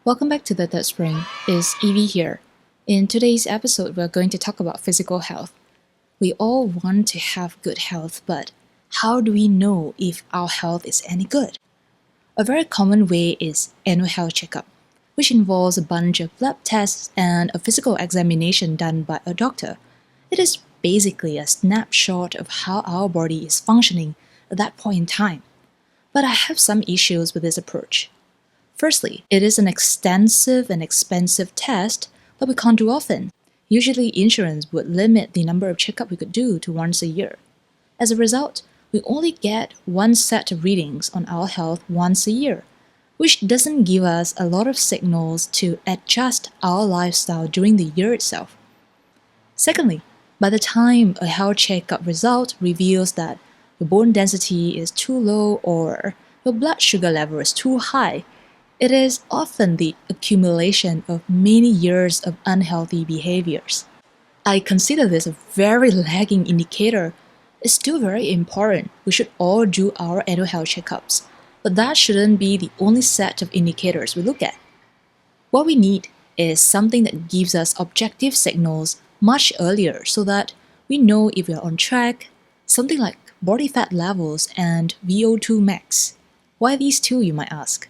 Welcome back to the Third Spring. It's Evie here. In today's episode, we're going to talk about physical health. We all want to have good health, but how do we know if our health is any good? A very common way is annual health checkup, which involves a bunch of blood tests and a physical examination done by a doctor. It is basically a snapshot of how our body is functioning at that point in time. But I have some issues with this approach. Firstly, it is an extensive and expensive test that we can't do often. Usually, insurance would limit the number of checkups we could do to once a year. As a result, we only get one set of readings on our health once a year, which doesn't give us a lot of signals to adjust our lifestyle during the year itself. Secondly, by the time a health checkup result reveals that your bone density is too low or your blood sugar level is too high, it is often the accumulation of many years of unhealthy behaviors. I consider this a very lagging indicator. It's still very important. We should all do our annual health checkups, but that shouldn't be the only set of indicators we look at. What we need is something that gives us objective signals much earlier so that we know if we are on track, something like body fat levels and VO2 max. Why these two, you might ask?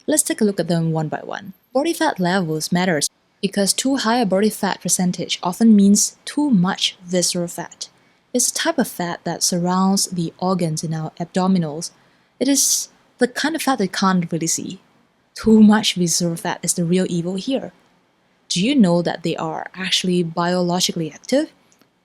Let's take a look at them one by one. Body fat levels matters because too high a body fat percentage often means too much visceral fat. It's a type of fat that surrounds the organs in our abdominals. It is the kind of fat that you can't really see. Too much visceral fat is the real evil here. Do you know that they are actually biologically active?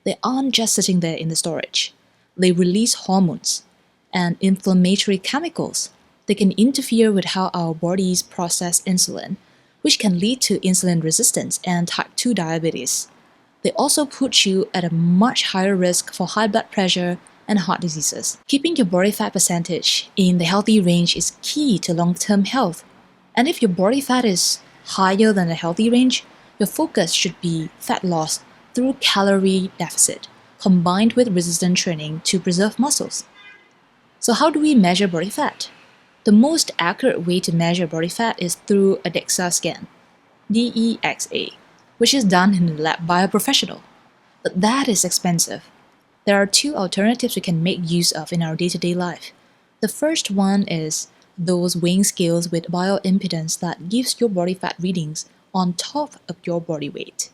They aren't just sitting there in the storage. They release hormones and inflammatory chemicals. They can interfere with how our bodies process insulin, which can lead to insulin resistance and type 2 diabetes. They also put you at a much higher risk for high blood pressure and heart diseases. Keeping your body fat percentage in the healthy range is key to long-term health. And if your body fat is higher than the healthy range, your focus should be fat loss through calorie deficit, combined with resistance training to preserve muscles. So how do we measure body fat? The most accurate way to measure body fat is through a DEXA scan, DEXA, which is done in the lab by a professional. But that is expensive. There are two alternatives we can make use of in our day-to-day life. The first one is those weighing scales with bioimpedance that gives your body fat readings on top of your body weight.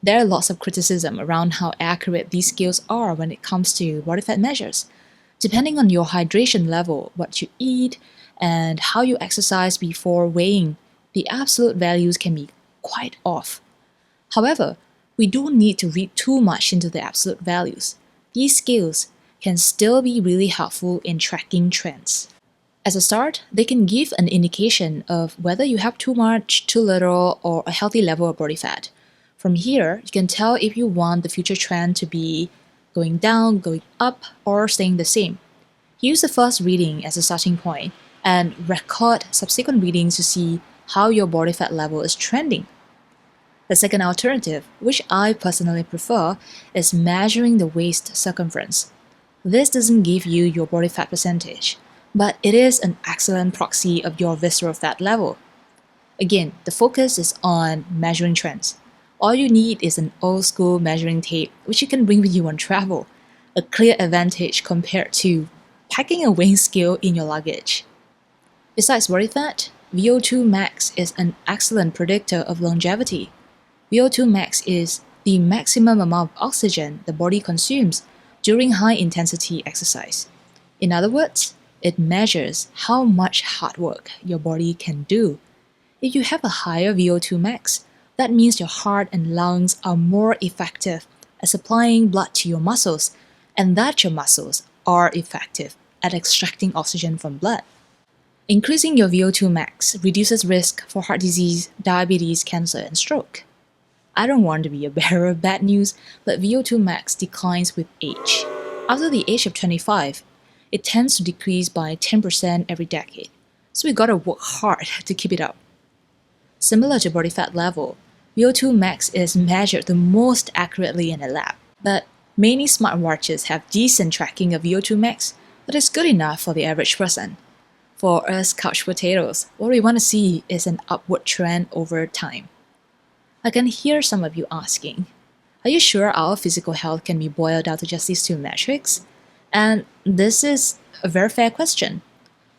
There are lots of criticism around how accurate these scales are when it comes to body fat measures. Depending on your hydration level, what you eat, and how you exercise before weighing, the absolute values can be quite off. However, we don't need to read too much into the absolute values. These scales can still be really helpful in tracking trends. As a start, they can give an indication of whether you have too much, too little, or a healthy level of body fat. From here, you can tell if you want the future trend to be going down, going up, or staying the same. Use the first reading as a starting point and record subsequent readings to see how your body fat level is trending. The second alternative, which I personally prefer, is measuring the waist circumference. This doesn't give you your body fat percentage, but it is an excellent proxy of your visceral fat level. Again, the focus is on measuring trends. All you need is an old-school measuring tape, which you can bring with you on travel, a clear advantage compared to packing a weighing scale in your luggage. Besides body fat, VO2 max is an excellent predictor of longevity. VO2 max is the maximum amount of oxygen the body consumes during high-intensity exercise. In other words, it measures how much hard work your body can do. If you have a higher VO2 max, that means your heart and lungs are more effective at supplying blood to your muscles, and that your muscles are effective at extracting oxygen from blood. Increasing your VO2 max reduces risk for heart disease, diabetes, cancer, and stroke. I don't want to be a bearer of bad news, but VO2 max declines with age. After the age of 25, it tends to decrease by 10% every decade, so we gotta work hard to keep it up. Similar to body fat level, VO2 max is measured the most accurately in a lab, but many smartwatches have decent tracking of VO2 max that is good enough for the average person. For us couch potatoes, what we want to see is an upward trend over time. I can hear some of you asking, are you sure our physical health can be boiled down to just these two metrics? And this is a very fair question.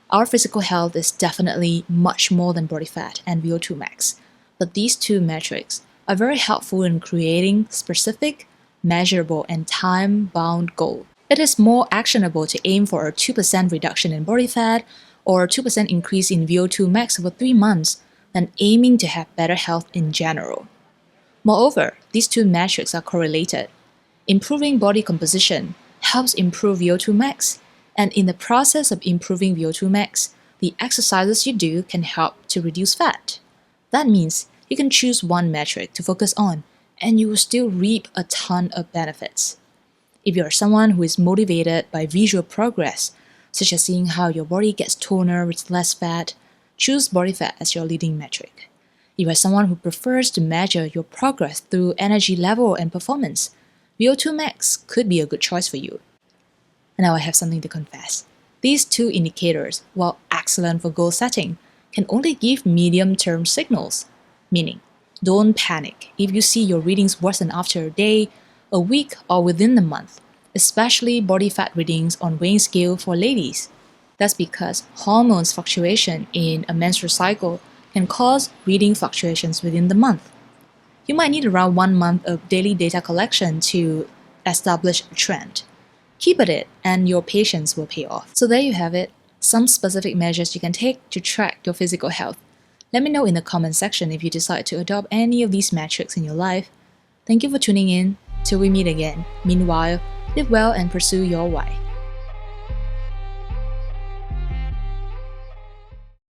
Our physical health is definitely much more than body fat and VO2 max, but these two metrics are very helpful in creating specific, measurable, and time-bound goals. It is more actionable to aim for a 2% reduction in body fat or a 2% increase in VO2 max over 3 months than aiming to have better health in general. Moreover, these two metrics are correlated. Improving body composition helps improve VO2 max, and in the process of improving VO2 max, the exercises you do can help to reduce fat. That means you can choose one metric to focus on, and you will still reap a ton of benefits. If you're someone who is motivated by visual progress, such as seeing how your body gets toner with less fat, choose body fat as your leading metric. If you're someone who prefers to measure your progress through energy level and performance, VO2 max could be a good choice for you. And now I have something to confess. These two indicators, while excellent for goal setting, can only give medium-term signals. Meaning, don't panic if you see your readings worsen after a day, a week, or within the month, especially body fat readings on weighing scale for ladies. That's because hormones fluctuation in a menstrual cycle can cause reading fluctuations within the month. You might need around 1 month of daily data collection to establish a trend. Keep at it, and your patience will pay off. So there you have it, some specific measures you can take to track your physical health. Let me know in the comment section if you decide to adopt any of these metrics in your life. Thank you for tuning in. Till we meet again. Meanwhile, live well and pursue your why.